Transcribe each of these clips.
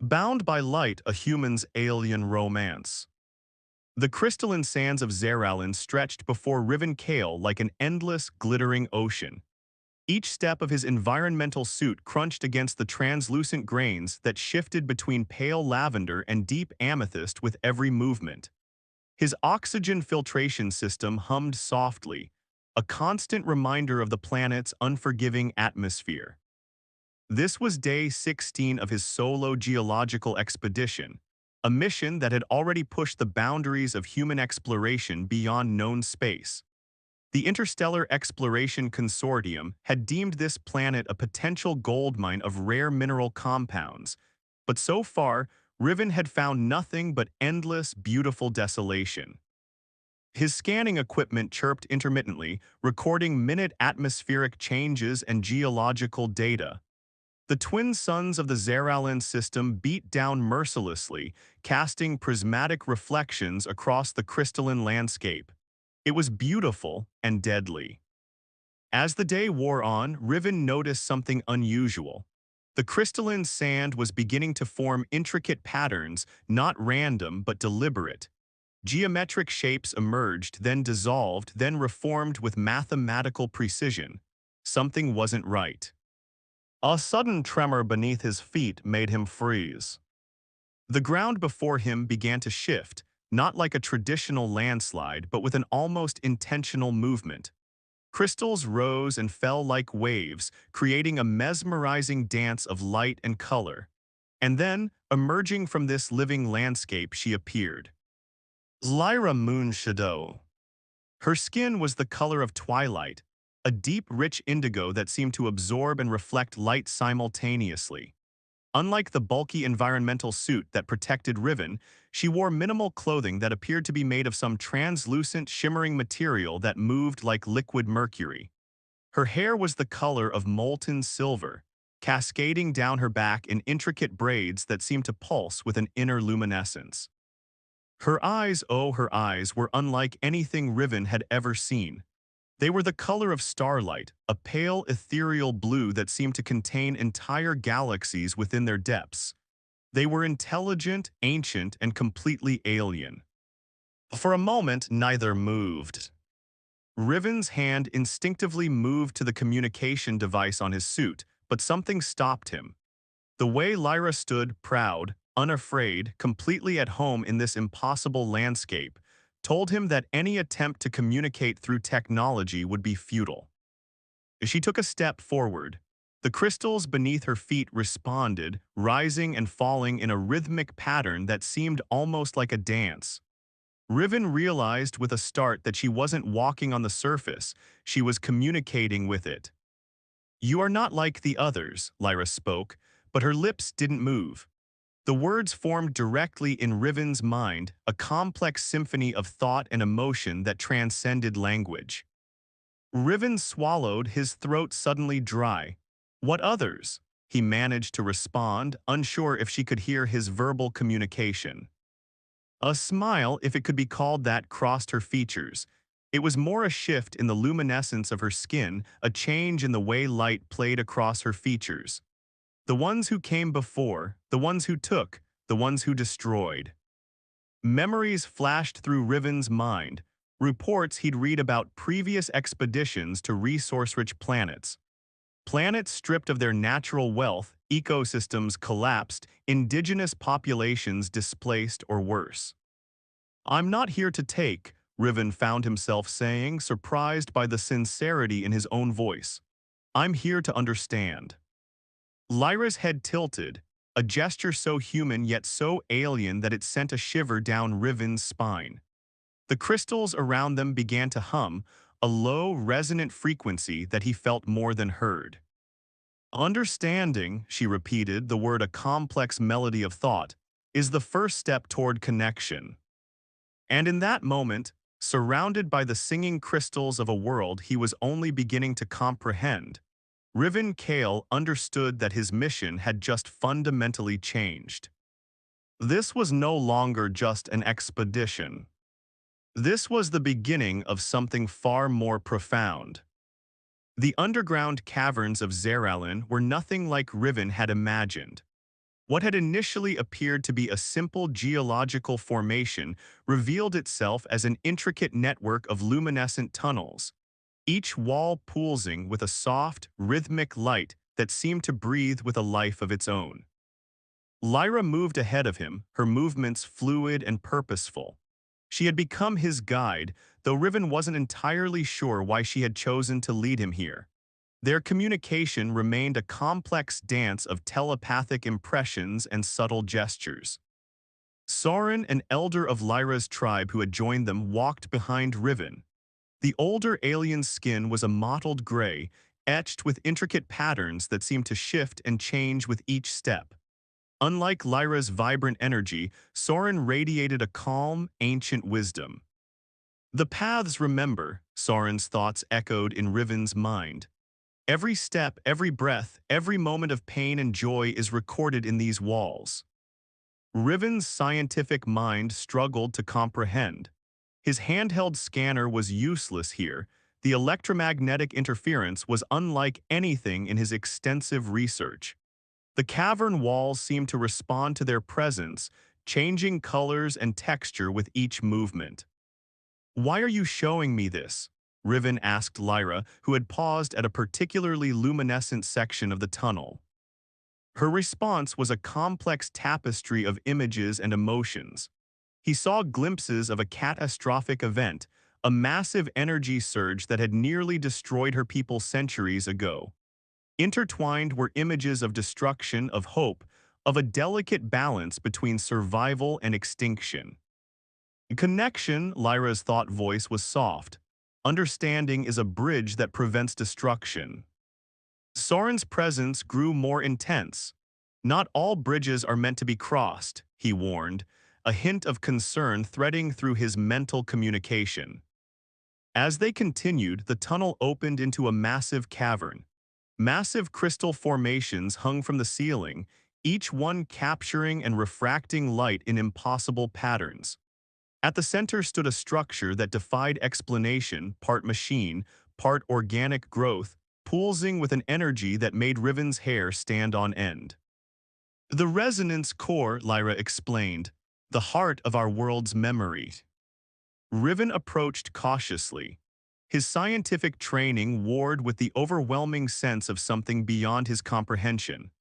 Bound by light, a human's alien romance. The crystalline sands of Zeralin stretched before Riven Kale like an endless, glittering ocean. Each step of his environmental suit crunched against the translucent grains that shifted between pale lavender and deep amethyst with every movement. His oxygen filtration system hummed softly, a constant reminder of the planet's unforgiving atmosphere. This was day 16 of his solo geological expedition, a mission that had already pushed the boundaries of human exploration beyond known space. The Interstellar Exploration Consortium had deemed this planet a potential goldmine of rare mineral compounds, but so far, Riven had found nothing but endless, beautiful desolation. His scanning equipment chirped intermittently, recording minute atmospheric changes and geological data. The twin suns of the Zeralin system beat down mercilessly, casting prismatic reflections across the crystalline landscape. It was beautiful and deadly. As the day wore on, Riven noticed something unusual. The crystalline sand was beginning to form intricate patterns, not random but deliberate. Geometric shapes emerged, then dissolved, then reformed with mathematical precision. Something wasn't right. A sudden tremor beneath his feet made him freeze. The ground before him began to shift, not like a traditional landslide, but with an almost intentional movement. Crystals rose and fell like waves, creating a mesmerizing dance of light and color. And then, emerging from this living landscape, she appeared. Lyra Moonshadow. Her skin was the color of twilight, a deep, rich indigo that seemed to absorb and reflect light simultaneously. Unlike the bulky environmental suit that protected Riven, she wore minimal clothing that appeared to be made of some translucent, shimmering material that moved like liquid mercury. Her hair was the color of molten silver, cascading down her back in intricate braids that seemed to pulse with an inner luminescence. Her eyes, oh, her eyes, were unlike anything Riven had ever seen. They were the color of starlight, a pale, ethereal blue that seemed to contain entire galaxies within their depths. They were intelligent, ancient, and completely alien. For a moment, neither moved. Riven's hand instinctively moved to the communication device on his suit, but something stopped him. The way Lyra stood, proud, unafraid, completely at home in this impossible landscape, told him that any attempt to communicate through technology would be futile. She took a step forward. The crystals beneath her feet responded, rising and falling in a rhythmic pattern that seemed almost like a dance. Riven realized with a start that she wasn't walking on the surface, she was communicating with it. "You are not like the others," Lyra spoke, but her lips didn't move. The words formed directly in Riven's mind, a complex symphony of thought and emotion that transcended language. Riven swallowed, his throat suddenly dry. "What others?" he managed to respond, unsure if she could hear his verbal communication. A smile, if it could be called that, crossed her features. It was more a shift in the luminescence of her skin, a change in the way light played across her features. The ones who came before, the ones who took, the ones who destroyed. Memories flashed through Riven's mind, reports he'd read about previous expeditions to resource-rich planets. Planets stripped of their natural wealth, ecosystems collapsed, indigenous populations displaced or worse. "I'm not here to take," Riven found himself saying, surprised by the sincerity in his own voice. "I'm here to understand." Lyra's head tilted, a gesture so human yet so alien that it sent a shiver down Riven's spine. The crystals around them began to hum, a low, resonant frequency that he felt more than heard. "Understanding," she repeated, the word a complex melody of thought, "is the first step toward connection." And in that moment, surrounded by the singing crystals of a world he was only beginning to comprehend, Riven Kale understood that his mission had just fundamentally changed. This was no longer just an expedition. This was the beginning of something far more profound. The underground caverns of Zeralin were nothing like Riven had imagined. What had initially appeared to be a simple geological formation revealed itself as an intricate network of luminescent tunnels, each wall pulsing with a soft, rhythmic light that seemed to breathe with a life of its own. Lyra moved ahead of him, her movements fluid and purposeful. She had become his guide, though Riven wasn't entirely sure why she had chosen to lead him here. Their communication remained a complex dance of telepathic impressions and subtle gestures. Soren, an elder of Lyra's tribe who had joined them, walked behind Riven. The older alien's skin was a mottled gray, etched with intricate patterns that seemed to shift and change with each step. Unlike Lyra's vibrant energy, Soren radiated a calm, ancient wisdom. The paths remember, Soren's thoughts echoed in Riven's mind. Every step, every breath, every moment of pain and joy is recorded in these walls. Riven's scientific mind struggled to comprehend. His handheld scanner was useless here. The electromagnetic interference was unlike anything in his extensive research. The cavern walls seemed to respond to their presence, changing colors and texture with each movement. "Why are you showing me this?" Riven asked Lyra, who had paused at a particularly luminescent section of the tunnel. Her response was a complex tapestry of images and emotions. He saw glimpses of a catastrophic event, a massive energy surge that had nearly destroyed her people centuries ago. Intertwined were images of destruction, of hope, of a delicate balance between survival and extinction. Connection, Lyra's thought voice was soft. Understanding is a bridge that prevents destruction. Soren's presence grew more intense. Not all bridges are meant to be crossed, he warned, a hint of concern threading through his mental communication. As they continued, the tunnel opened into a massive cavern. Massive crystal formations hung from the ceiling, each one capturing and refracting light in impossible patterns. At the center stood a structure that defied explanation, part machine, part organic growth, pulsing with an energy that made Riven's hair stand on end. "The resonance core," Lyra explained, "the heart of our world's memory." Riven approached cautiously. His scientific training warred with the overwhelming sense of something beyond his comprehension.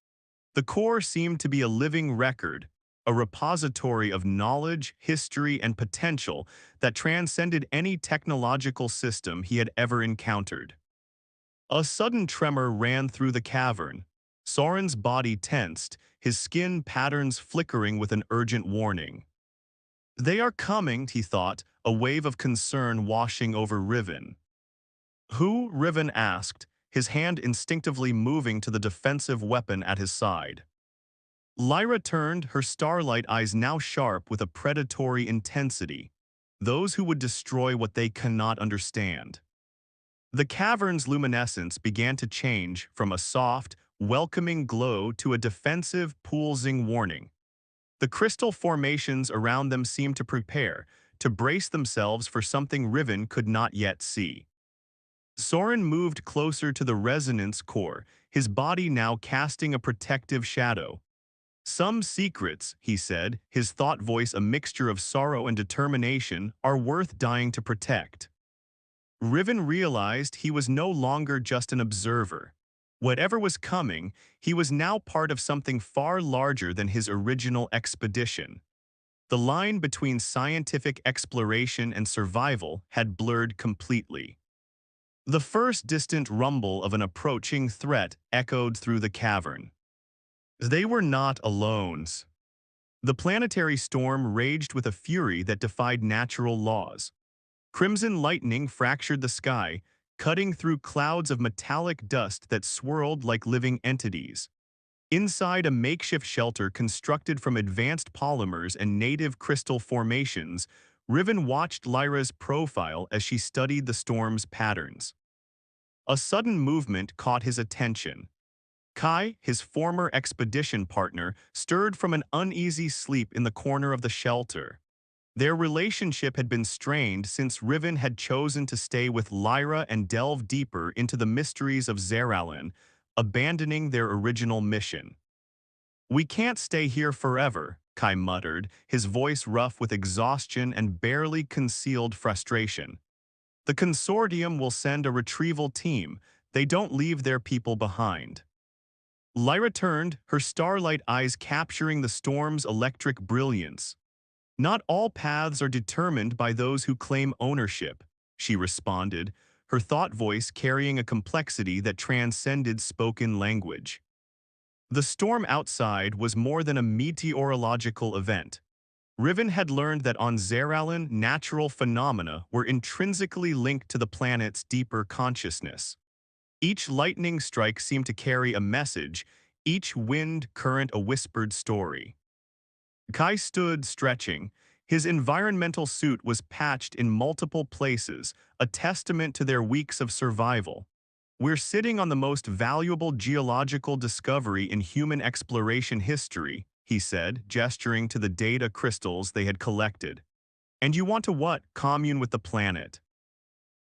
The core seemed to be a living record, a repository of knowledge, history, and potential that transcended any technological system he had ever encountered. A sudden tremor ran through the cavern. Soren's body tensed, his skin patterns flickering with an urgent warning. "They are coming," he thought, a wave of concern washing over Riven. "Who?" Riven asked, his hand instinctively moving to the defensive weapon at his side. Lyra turned, her starlight eyes now sharp with a predatory intensity. "Those who would destroy what they cannot understand." The cavern's luminescence began to change from a soft, welcoming glow to a defensive, pulsing warning. The crystal formations around them seemed to prepare, to brace themselves for something Riven could not yet see. Soren moved closer to the resonance core, his body now casting a protective shadow. "Some secrets," he said, his thought voice a mixture of sorrow and determination, "are worth dying to protect." Riven realized he was no longer just an observer. Whatever was coming, he was now part of something far larger than his original expedition. The line between scientific exploration and survival had blurred completely. The first distant rumble of an approaching threat echoed through the cavern. They were not alone. The planetary storm raged with a fury that defied natural laws. Crimson lightning fractured the sky, cutting through clouds of metallic dust that swirled like living entities. Inside a makeshift shelter constructed from advanced polymers and native crystal formations, Riven watched Lyra's profile as she studied the storm's patterns. A sudden movement caught his attention. Kai, his former expedition partner, stirred from an uneasy sleep in the corner of the shelter. Their relationship had been strained since Riven had chosen to stay with Lyra and delve deeper into the mysteries of Zeralin, abandoning their original mission. We can't stay here forever, Kai muttered, his voice rough with exhaustion and barely concealed frustration. The consortium will send a retrieval team. They don't leave their people behind. Lyra turned, her starlight eyes capturing the storm's electric brilliance. Not all paths are determined by those who claim ownership, she responded, her thought voice carrying a complexity that transcended spoken language. The storm outside was more than a meteorological event. Riven had learned that on Zeralin, natural phenomena were intrinsically linked to the planet's deeper consciousness. Each lightning strike seemed to carry a message, each wind current a whispered story. Kai stood, stretching. His environmental suit was patched in multiple places, a testament to their weeks of survival. We're sitting on the most valuable geological discovery in human exploration history, he said, gesturing to the data crystals they had collected. And you want to what? Commune with the planet.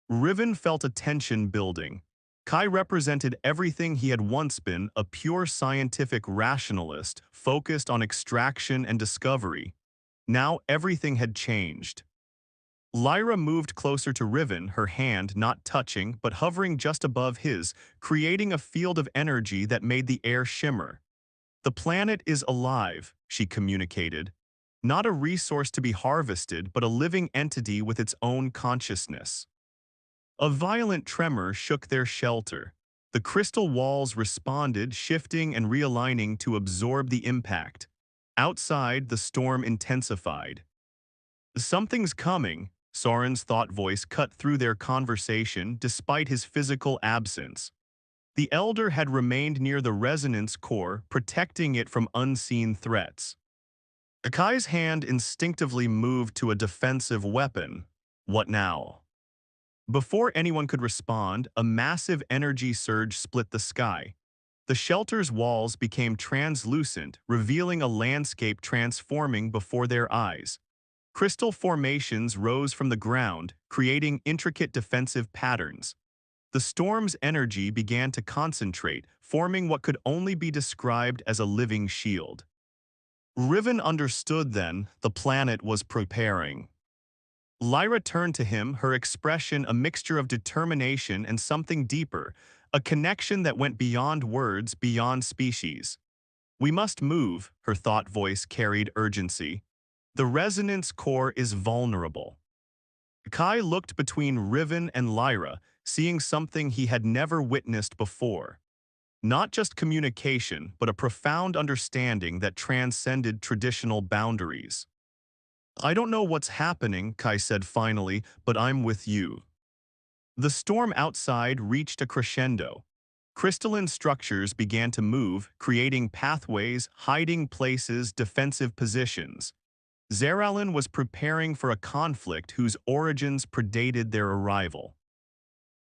Riven felt a tension building. Kai represented everything he had once been, a pure scientific rationalist, focused on extraction and discovery. Now everything had changed. Lyra moved closer to Riven, her hand not touching but hovering just above his, creating a field of energy that made the air shimmer. The planet is alive, she communicated. Not a resource to be harvested, but a living entity with its own consciousness. A violent tremor shook their shelter. The crystal walls responded, shifting and realigning to absorb the impact. Outside, the storm intensified. Something's coming, Soren's thought voice cut through their conversation despite his physical absence. The elder had remained near the resonance core, protecting it from unseen threats. Akai's hand instinctively moved to a defensive weapon. What now? Before anyone could respond, a massive energy surge split the sky. The shelter's walls became translucent, revealing a landscape transforming before their eyes. Crystal formations rose from the ground, creating intricate defensive patterns. The storm's energy began to concentrate, forming what could only be described as a living shield. Riven understood then the planet was preparing. Lyra turned to him, her expression a mixture of determination and something deeper, a connection that went beyond words, beyond species. We must move, her thought voice carried urgency. The resonance core is vulnerable. Kai looked between Riven and Lyra, seeing something he had never witnessed before. Not just communication, but a profound understanding that transcended traditional boundaries. I don't know what's happening, Kai said finally, but I'm with you. The storm outside reached a crescendo. Crystalline structures began to move, creating pathways, hiding places, defensive positions. Zeralin was preparing for a conflict whose origins predated their arrival.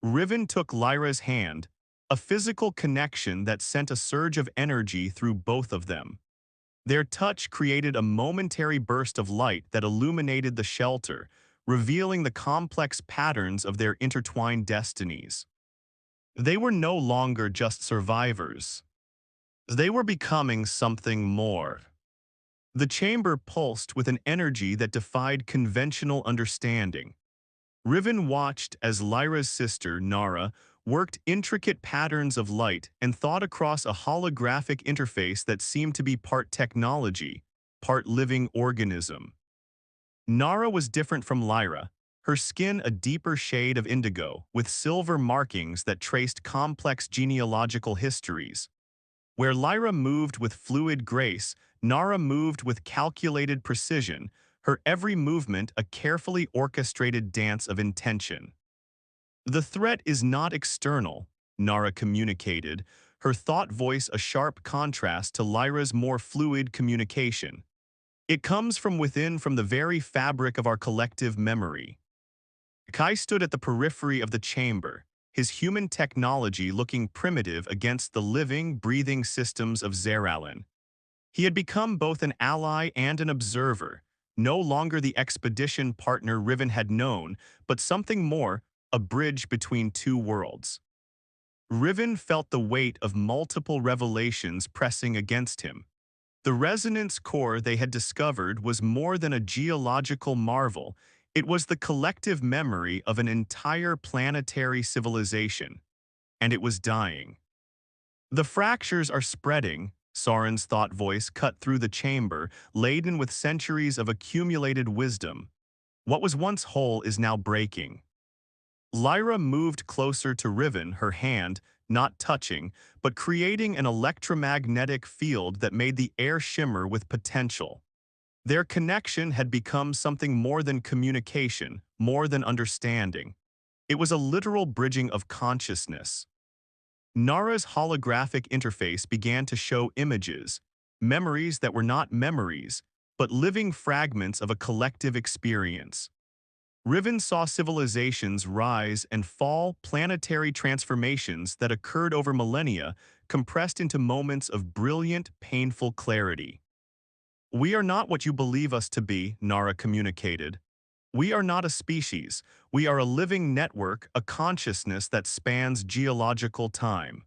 Riven took Lyra's hand, a physical connection that sent a surge of energy through both of them. Their touch created a momentary burst of light that illuminated the shelter, revealing the complex patterns of their intertwined destinies. They were no longer just survivors. They were becoming something more. The chamber pulsed with an energy that defied conventional understanding. Riven watched as Lyra's sister, Nara, worked intricate patterns of light and thought across a holographic interface that seemed to be part technology, part living organism. Nara was different from Lyra, her skin a deeper shade of indigo, with silver markings that traced complex genealogical histories. Where Lyra moved with fluid grace, Nara moved with calculated precision, her every movement a carefully orchestrated dance of intention. The threat is not external, Nara communicated, her thought voice a sharp contrast to Lyra's more fluid communication. It comes from within, from the very fabric of our collective memory. Kai stood at the periphery of the chamber, his human technology looking primitive against the living, breathing systems of Zeralin. He had become both an ally and an observer, no longer the expedition partner Riven had known, but something more, a bridge between two worlds. Riven felt the weight of multiple revelations pressing against him. The resonance core they had discovered was more than a geological marvel. It was the collective memory of an entire planetary civilization, and it was dying. The fractures are spreading, Soren's thought voice cut through the chamber, laden with centuries of accumulated wisdom. What was once whole is now breaking. Lyra moved closer to Riven, her hand, not touching, but creating an electromagnetic field that made the air shimmer with potential. Their connection had become something more than communication, more than understanding. It was a literal bridging of consciousness. Nara's holographic interface began to show images, memories that were not memories, but living fragments of a collective experience. Riven saw civilizations rise and fall, planetary transformations that occurred over millennia, compressed into moments of brilliant, painful clarity. "We are not what you believe us to be," Nara communicated. "We are not a species. We are a living network, a consciousness that spans geological time."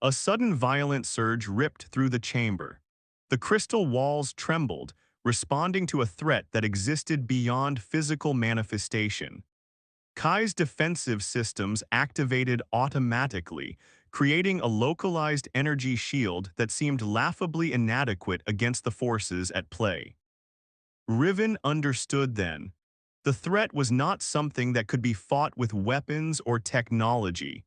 A sudden violent surge ripped through the chamber. The crystal walls trembled, responding to a threat that existed beyond physical manifestation. Kai's defensive systems activated automatically, creating a localized energy shield that seemed laughably inadequate against the forces at play. Riven understood then. The threat was not something that could be fought with weapons or technology.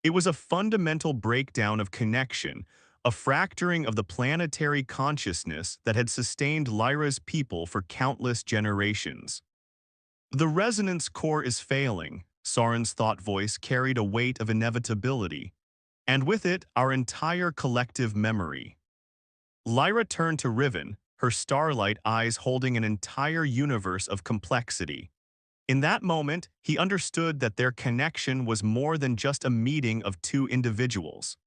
It was a fundamental breakdown of connection, a fracturing of the planetary consciousness that had sustained Lyra's people for countless generations. "The resonance core is failing," Soren's thought voice carried a weight of inevitability, "and with it, our entire collective memory." Lyra turned to Riven, her starlight eyes holding an entire universe of complexity. In that moment, he understood that their connection was more than just a meeting of two individuals.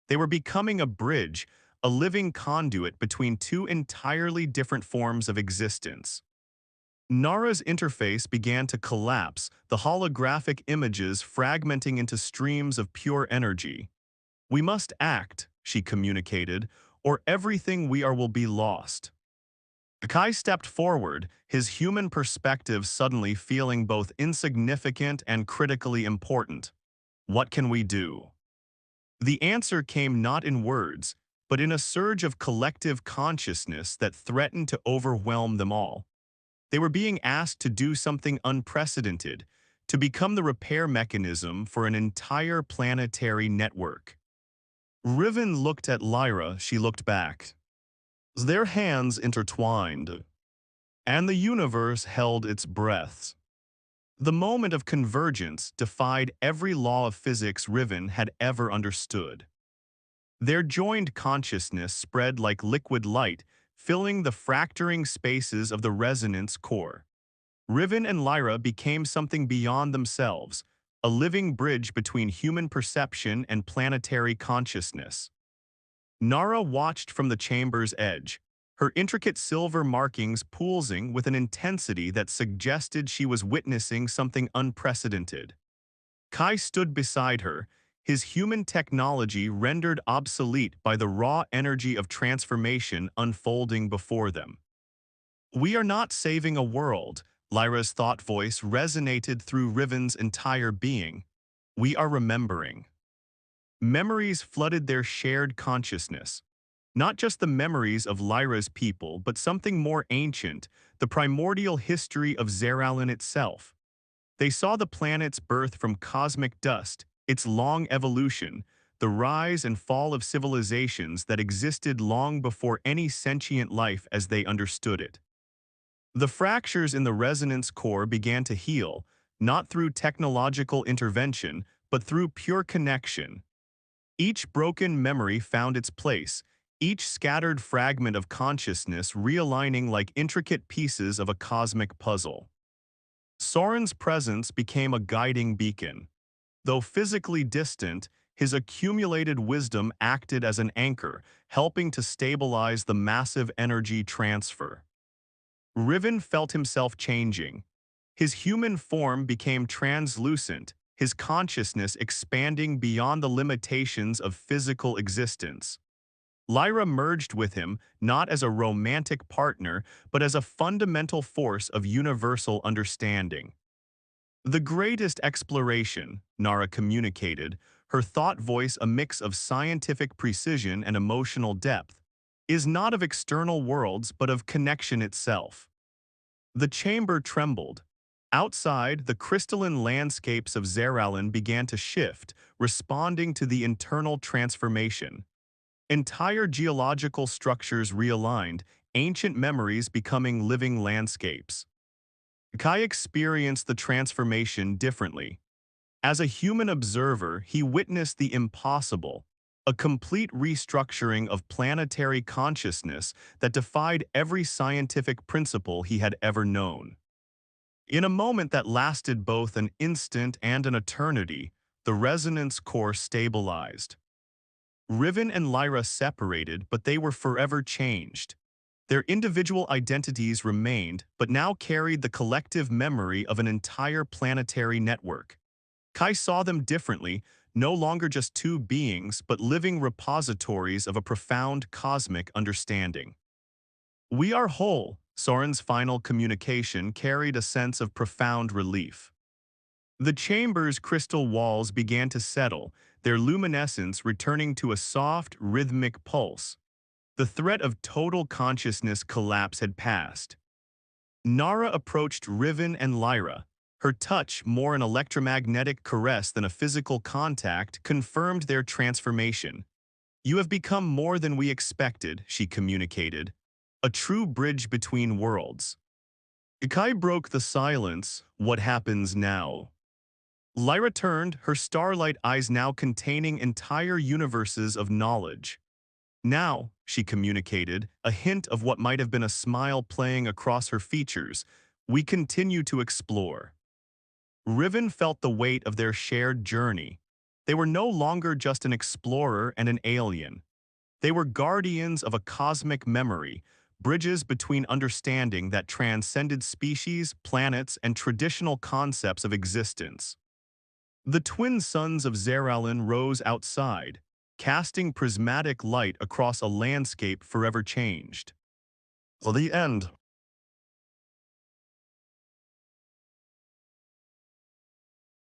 They were becoming a bridge, a living conduit between two entirely different forms of existence. Nara's interface began to collapse, the holographic images fragmenting into streams of pure energy. "We must act," she communicated, "or everything we are will be lost." Kai stepped forward, his human perspective suddenly feeling both insignificant and critically important. "What can we do?" The answer came not in words, but in a surge of collective consciousness that threatened to overwhelm them all. They were being asked to do something unprecedented, to become the repair mechanism for an entire planetary network. Riven looked at Lyra, she looked back. Their hands intertwined, and the universe held its breath. The moment of convergence defied every law of physics Riven had ever understood. Their joined consciousness spread like liquid light, filling the fracturing spaces of the resonance core. Riven and Lyra became something beyond themselves, a living bridge between human perception and planetary consciousness. Nara watched from the chamber's edge, her intricate silver markings pulsing with an intensity that suggested she was witnessing something unprecedented. Kai stood beside her, his human technology rendered obsolete by the raw energy of transformation unfolding before them. "We are not saving a world," Lyra's thought voice resonated through Riven's entire being. "We are remembering." Memories flooded their shared consciousness. Not just the memories of Lyra's people, but something more ancient, the primordial history of Zeralin itself. They saw the planet's birth from cosmic dust, its long evolution, the rise and fall of civilizations that existed long before any sentient life as they understood it. The fractures in the resonance core began to heal, not through technological intervention, but through pure connection. Each broken memory found its place, each scattered fragment of consciousness realigning like intricate pieces of a cosmic puzzle. Soren's presence became a guiding beacon. Though physically distant, his accumulated wisdom acted as an anchor, helping to stabilize the massive energy transfer. Riven felt himself changing. His human form became translucent, his consciousness expanding beyond the limitations of physical existence. Lyra merged with him not as a romantic partner, but as a fundamental force of universal understanding. The greatest exploration, Nara communicated, her thought voice a mix of scientific precision and emotional depth, is not of external worlds but of connection itself. The chamber trembled. Outside, the crystalline landscapes of Zeralin began to shift, responding to the internal transformation. Entire geological structures realigned, ancient memories becoming living landscapes. Kai experienced the transformation differently. As a human observer, he witnessed the impossible, a complete restructuring of planetary consciousness that defied every scientific principle he had ever known. In a moment that lasted both an instant and an eternity, the resonance core stabilized. Riven and Lyra separated, but they were forever changed. Their individual identities remained, but now carried the collective memory of an entire planetary network. Kai saw them differently, no longer just two beings, but living repositories of a profound cosmic understanding. We are whole, Soren's final communication carried a sense of profound relief. The chamber's crystal walls began to settle, their luminescence returning to a soft, rhythmic pulse. The threat of total consciousness collapse had passed. Nara approached Riven and Lyra. Her touch, more an electromagnetic caress than a physical contact, confirmed their transformation. "You have become more than we expected," she communicated. "A true bridge between worlds." Ikai broke the silence. "What happens now?" Lyra turned, her starlight eyes now containing entire universes of knowledge. "Now," she communicated, a hint of what might have been a smile playing across her features, "we continue to explore." Riven felt the weight of their shared journey. They were no longer just an explorer and an alien. They were guardians of a cosmic memory, bridges between understanding that transcended species, planets, and traditional concepts of existence. The twin suns of Zeralin rose outside, casting prismatic light across a landscape forever changed. "The end,"